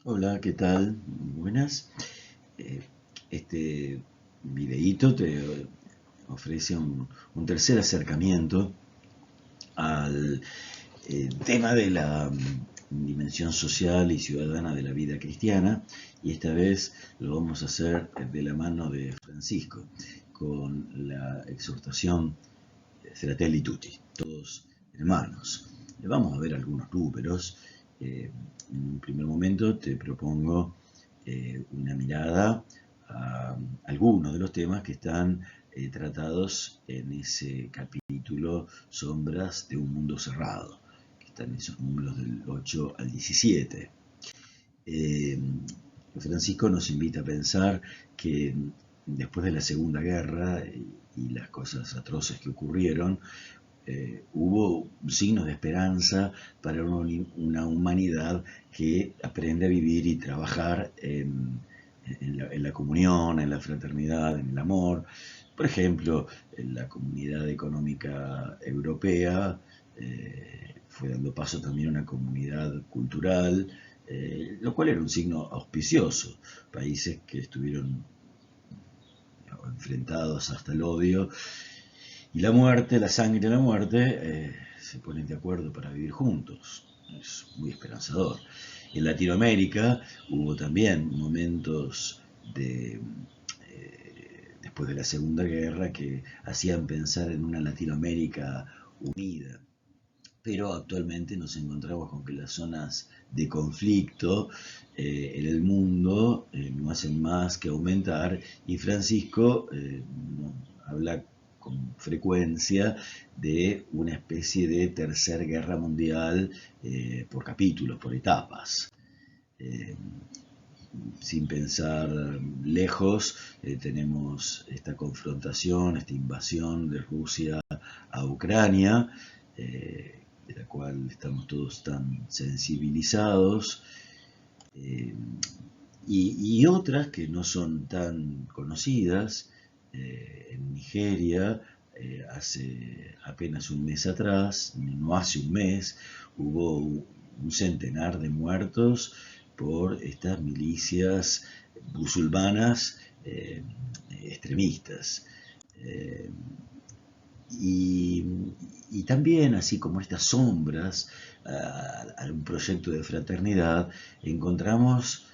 Hola, ¿qué tal? Buenas. Eh, Este videíto te ofrece un tercer acercamiento al tema de la dimensión social y ciudadana de la vida cristiana, y esta vez lo vamos a hacer de la mano de Francisco, con la exhortación Fratelli Tutti, todos hermanos. Vamos a ver algunos números. En un primer momento te propongo una mirada a algunos de los temas que están tratados en ese capítulo Sombras de un mundo cerrado, que están esos números del 8 al 17. Eh, Francisco nos invita a pensar que después de la Segunda Guerra y las cosas atroces que ocurrieron, hubo signos de esperanza para una humanidad que aprende a vivir y trabajar en la comunión, en la fraternidad, en el amor. Por ejemplo, en la Comunidad Económica Europea fue dando paso también a una comunidad cultural, lo cual era un signo auspicioso. Países que estuvieron enfrentados hasta el odio y la muerte, la sangre y la muerte se ponen de acuerdo para vivir juntos. Es muy esperanzador. En Latinoamérica hubo también momentos después de la Segunda Guerra que hacían pensar en una Latinoamérica unida. Pero actualmente nos encontramos con que las zonas de conflicto en el mundo no hacen más que aumentar, y Francisco no, habla con frecuencia de una especie de tercera guerra mundial por capítulos, por etapas. Eh, Sin pensar lejos, tenemos esta confrontación, esta invasión de Rusia a Ucrania, de la cual estamos todos tan sensibilizados, eh, y otras que no son tan conocidas. En Nigeria, hace apenas un mes atrás, no hace un mes, hubo un centenar de muertos por estas milicias musulmanas extremistas. Eh, y, y, también, así como estas sombras a un proyecto de fraternidad, encontramos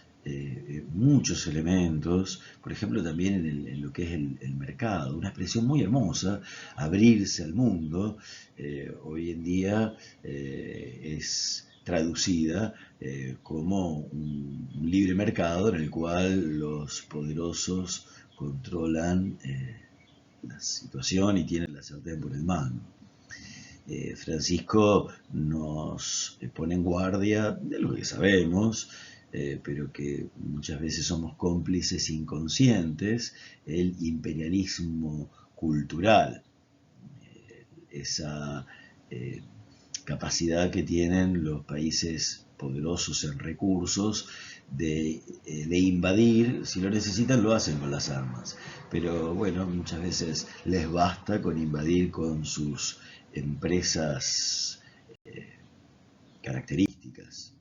muchos elementos, por ejemplo también en lo que es el mercado, una expresión muy hermosa, abrirse al mundo. Hoy en día es traducida como un libre mercado en el cual los poderosos controlan la situación y tienen la sartén por el mango. Francisco nos pone en guardia de lo que sabemos, pero que muchas veces somos cómplices inconscientes: el imperialismo cultural, esa eh, capacidad que tienen los países poderosos en recursos de invadir. Si lo necesitan lo hacen con las armas, pero bueno, muchas veces les basta con invadir con sus empresas características.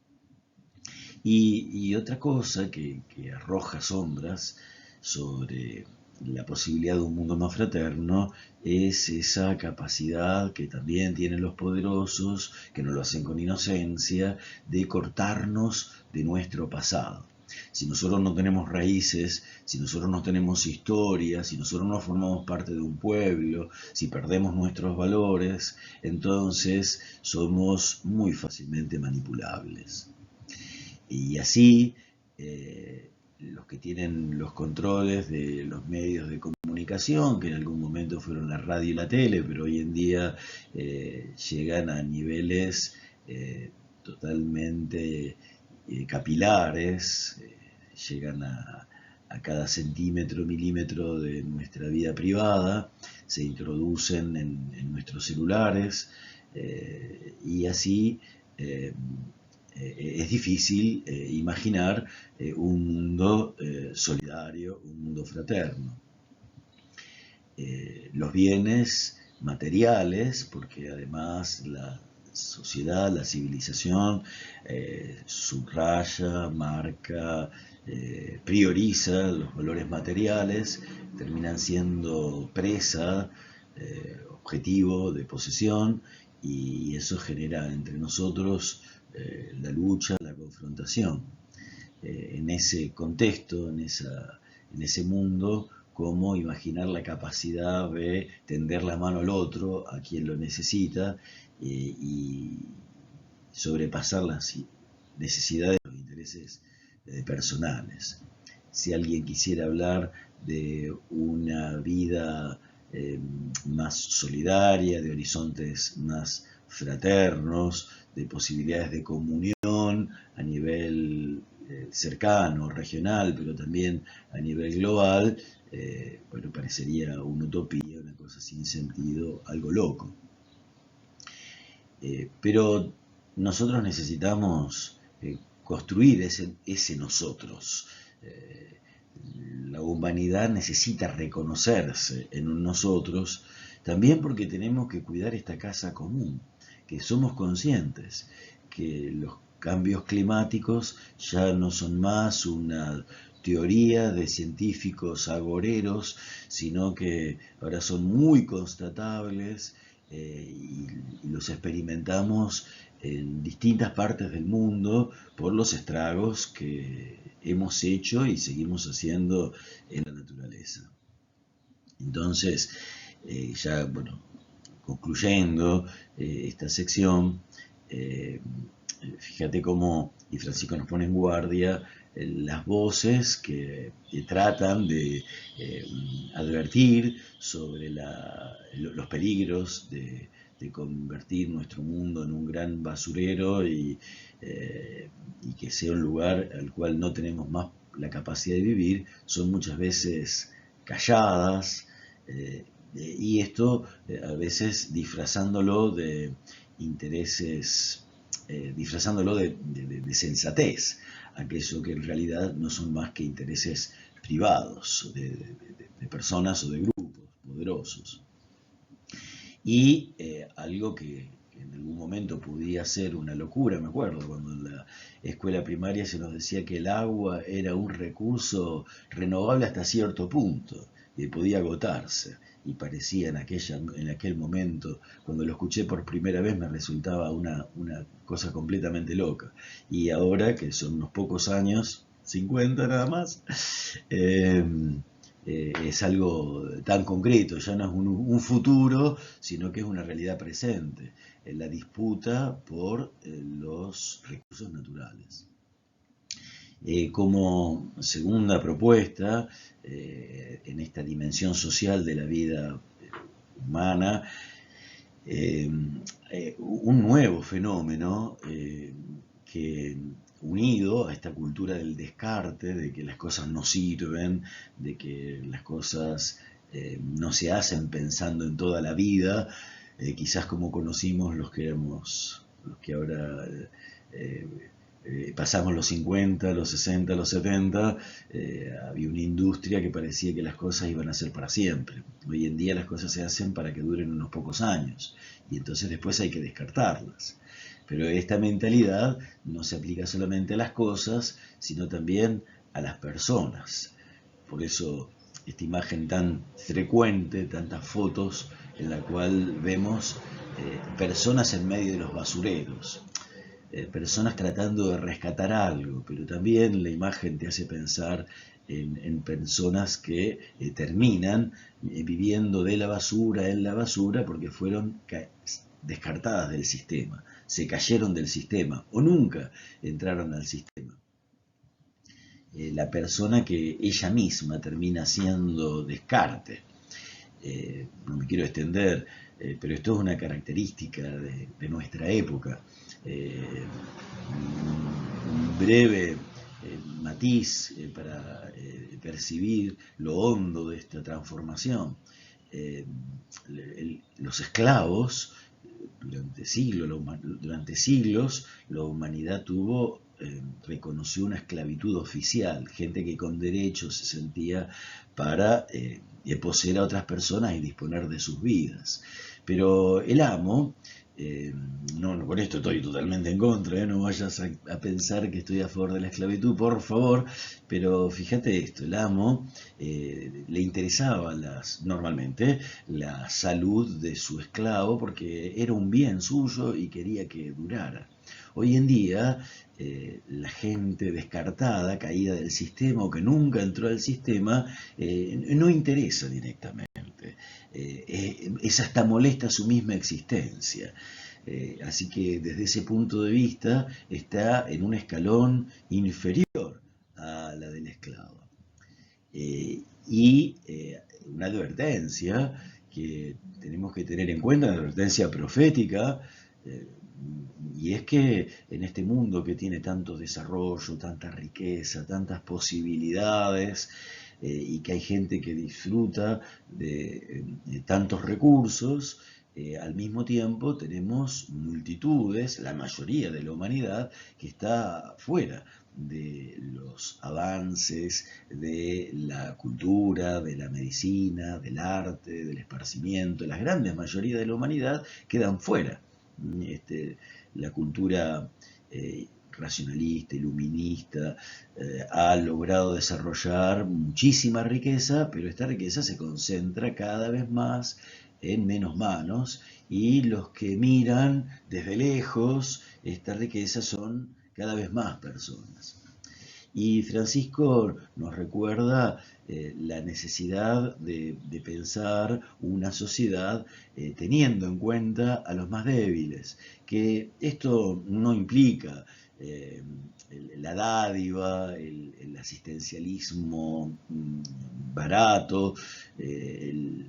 Y otra cosa que arroja sombras sobre la posibilidad de un mundo más fraterno es esa capacidad que también tienen los poderosos, que no lo hacen con inocencia, de cortarnos de nuestro pasado. Si nosotros no tenemos raíces, si nosotros no tenemos historia, si nosotros no formamos parte de un pueblo, si perdemos nuestros valores, entonces somos muy fácilmente manipulables. Y así, los que tienen los controles de los medios de comunicación, que en algún momento fueron la radio y la tele, pero hoy en día llegan a niveles totalmente capilares, llegan a cada centímetro, milímetro de nuestra vida privada, se introducen en nuestros celulares, y así eh, es difícil imaginar un mundo solidario, un mundo fraterno. Los bienes materiales, porque además sociedad, la civilización, subraya, marca, prioriza los valores materiales, terminan siendo presa, objetivo de posesión, y eso genera entre nosotros la lucha, la confrontación. En ese contexto, en ese mundo, cómo imaginar la capacidad de tender la mano al otro, a quien lo necesita, y sobrepasar las necesidades y los intereses personales. Si alguien quisiera hablar de una vida más solidaria, de horizontes más fraternos, de posibilidades de comunión a nivel cercano, regional, pero también a nivel global, bueno, parecería una utopía, una cosa sin sentido, algo loco. Pero nosotros necesitamos construir ese nosotros. La humanidad necesita reconocerse en un nosotros, también porque tenemos que cuidar esta casa común, que somos conscientes que los cambios climáticos ya no son más una teoría de científicos agoreros, sino que ahora son muy constatables, y los experimentamos en distintas partes del mundo por los estragos que hemos hecho y seguimos haciendo en la naturaleza. Entonces, ya, bueno, concluyendo esta sección, fíjate cómo, y Francisco nos pone en guardia, las voces que tratan de advertir sobre los peligros de convertir nuestro mundo en un gran basurero, y que sea un lugar al cual no tenemos más la capacidad de vivir, son muchas veces calladas, y esto a veces disfrazándolo de intereses, disfrazándolo de sensatez, aquello que en realidad no son más que intereses privados de personas o de grupos poderosos. Y algo que en algún momento podía ser una locura, me acuerdo cuando en la escuela primaria se nos decía que el agua era un recurso renovable hasta cierto punto y podía agotarse, y parecía en aquel momento, cuando lo escuché por primera vez, me resultaba una cosa completamente loca. Y ahora, que son unos pocos años, 50 nada más, es algo tan concreto, ya no es un futuro, sino que es una realidad presente, la disputa por los recursos naturales. Como segunda propuesta, en esta dimensión social de la vida humana, un nuevo fenómeno que, unido a esta cultura del descarte, de que las cosas no sirven, de que las cosas no se hacen pensando en toda la vida, quizás como conocimos los que ahora pasamos los 50, los 60, los 70, había una industria que parecía que las cosas iban a ser para siempre. Hoy en día las cosas se hacen para que duren unos pocos años, y entonces después hay que descartarlas. Pero esta mentalidad no se aplica solamente a las cosas, sino también a las personas. Por eso esta imagen tan frecuente, tantas fotos en la cual vemos personas en medio de los basureros, personas tratando de rescatar algo, pero también la imagen te hace pensar en personas que terminan viviendo de la basura en la basura porque fueron descartadas del sistema, se cayeron del sistema o nunca entraron al sistema. La persona que ella misma termina siendo descarte. No me quiero extender, pero esto es una característica de nuestra época. Un breve matiz para percibir lo hondo de esta transformación. Los esclavos, durante siglos, la humanidad reconoció una esclavitud oficial, gente que con derechos se sentía para poseer a otras personas y disponer de sus vidas. Pero el amo No, con esto estoy totalmente en contra, no vayas a pensar que estoy a favor de la esclavitud, por favor, pero fíjate esto, el amo le interesaba normalmente la salud de su esclavo porque era un bien suyo y quería que durara. Hoy en día, la gente descartada, caída del sistema o que nunca entró al sistema, no interesa directamente. Es hasta molesta su misma existencia. Así que desde ese punto de vista está en un escalón inferior a la del esclavo. Una advertencia que tenemos que tener en cuenta, una advertencia profética, eh, y es que en este mundo que tiene tanto desarrollo, tanta riqueza, tantas posibilidades, y que hay gente que disfruta de tantos recursos, al mismo tiempo tenemos multitudes, la mayoría de la humanidad, que está fuera de los avances de la cultura, de la medicina, del arte, del esparcimiento. La gran mayoría de la humanidad quedan fuera. La cultura racionalista, iluminista, ha logrado desarrollar muchísima riqueza, pero esta riqueza se concentra cada vez más en menos manos, y los que miran desde lejos esta riqueza son cada vez más personas. Y Francisco nos recuerda la necesidad de pensar una sociedad teniendo en cuenta a los más débiles, que esto no implica eh, la dádiva, el asistencialismo barato, el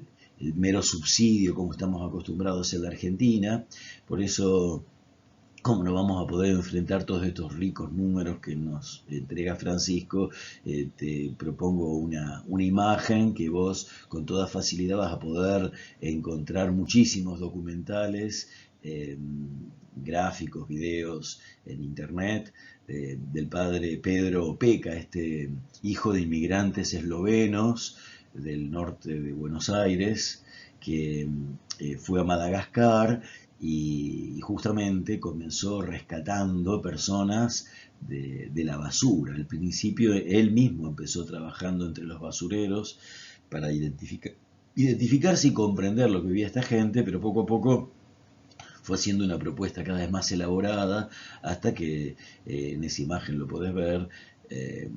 mero subsidio como estamos acostumbrados en la Argentina. Por eso, ¿cómo no vamos a poder enfrentar todos estos ricos números que nos entrega Francisco? Te propongo una imagen que vos con toda facilidad vas a poder encontrar muchísimos documentales, gráficos, videos en internet, del padre Pedro Peca, este hijo de inmigrantes eslovenos del norte de Buenos Aires, que fue a Madagascar y justamente comenzó rescatando personas de la basura. Al principio él mismo empezó trabajando entre los basureros para identificarse y comprender lo que vivía esta gente, pero poco a poco fue haciendo una propuesta cada vez más elaborada hasta que, en esa imagen lo podés ver, eh,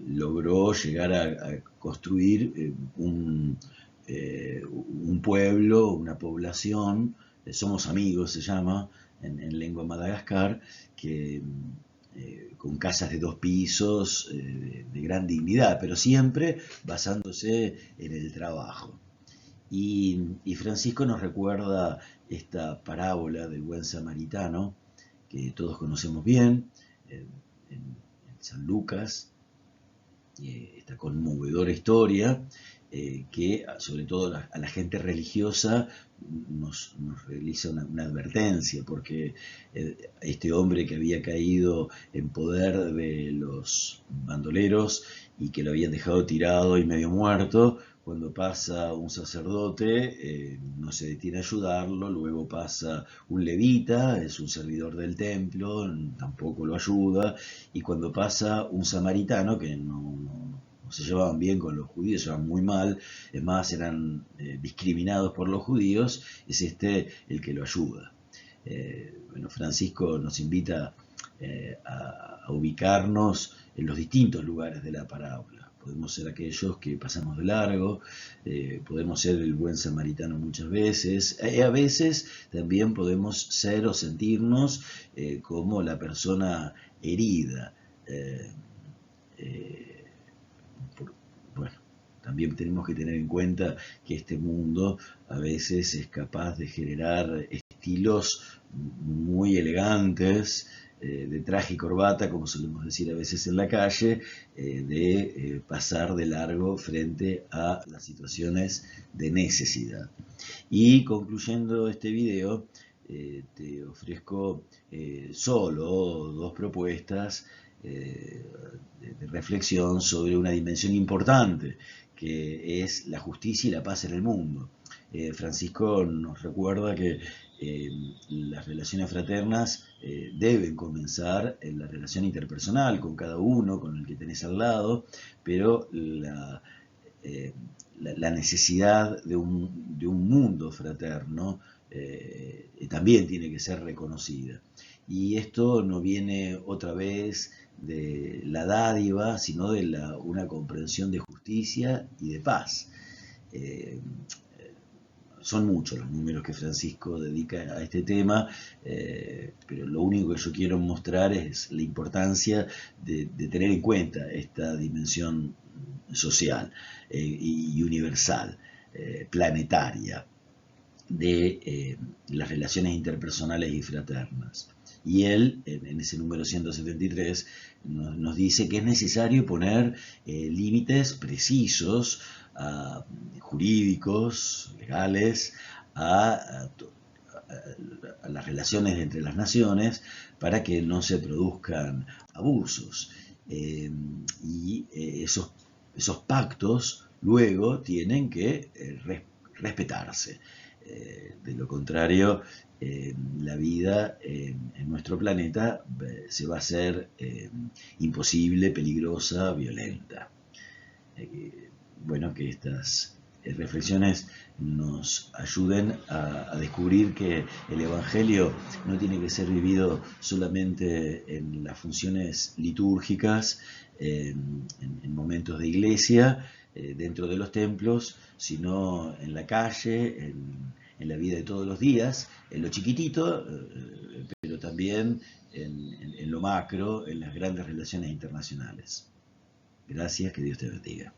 logró llegar a construir un pueblo, una población, Somos Amigos se llama en lengua Madagascar, que con casas de 2 pisos, de gran dignidad, pero siempre basándose en el trabajo. Y Francisco nos recuerda esta parábola del buen samaritano, que todos conocemos bien, en San Lucas, esta conmovedora historia, que sobre todo a la gente religiosa nos realiza una advertencia, porque este hombre que había caído en poder de los bandoleros y que lo habían dejado tirado y medio muerto, cuando pasa un sacerdote, no se detiene a ayudarlo, luego pasa un levita, es un servidor del templo, tampoco lo ayuda, y cuando pasa un samaritano, que no se llevaban bien con los judíos, se llevaban muy mal, es más, eran discriminados por los judíos, es el que lo ayuda. Bueno, Francisco nos invita a ubicarnos en los distintos lugares de la parábola. Podemos ser aquellos que pasamos de largo, podemos ser el buen samaritano muchas veces, a veces también podemos ser o sentirnos como la persona herida. Eh, eh, bueno, también tenemos que tener en cuenta que este mundo a veces es capaz de generar estilos muy elegantes, de traje y corbata, como solemos decir a veces en la calle, de pasar de largo frente a las situaciones de necesidad. Y concluyendo este video, te ofrezco solo 2 propuestas de reflexión sobre una dimensión importante, que es la justicia y la paz en el mundo. Francisco nos recuerda que las relaciones fraternas deben comenzar en la relación interpersonal con cada uno, con el que tenés al lado, pero la necesidad de un mundo fraterno también tiene que ser reconocida. Y esto no viene otra vez de la dádiva, sino de una comprensión de justicia y de paz. Eh, Son muchos los números que Francisco dedica a este tema, pero lo único que yo quiero mostrar es la importancia de tener en cuenta esta dimensión social y universal, planetaria, de las relaciones interpersonales y fraternas. Y él, en ese número 173, nos dice que es necesario poner límites precisos, jurídicos, legales, a las relaciones entre las naciones para que no se produzcan abusos. Esos pactos luego tienen que respetarse. De lo contrario, la vida en nuestro planeta se va a hacer imposible, peligrosa, violenta. Bueno, que estas reflexiones nos ayuden a descubrir que el Evangelio no tiene que ser vivido solamente en las funciones litúrgicas, en momentos de iglesia, dentro de los templos, sino en la calle, en la vida de todos los días, en lo chiquitito, pero también en lo macro, en las grandes relaciones internacionales. Gracias, que Dios te bendiga.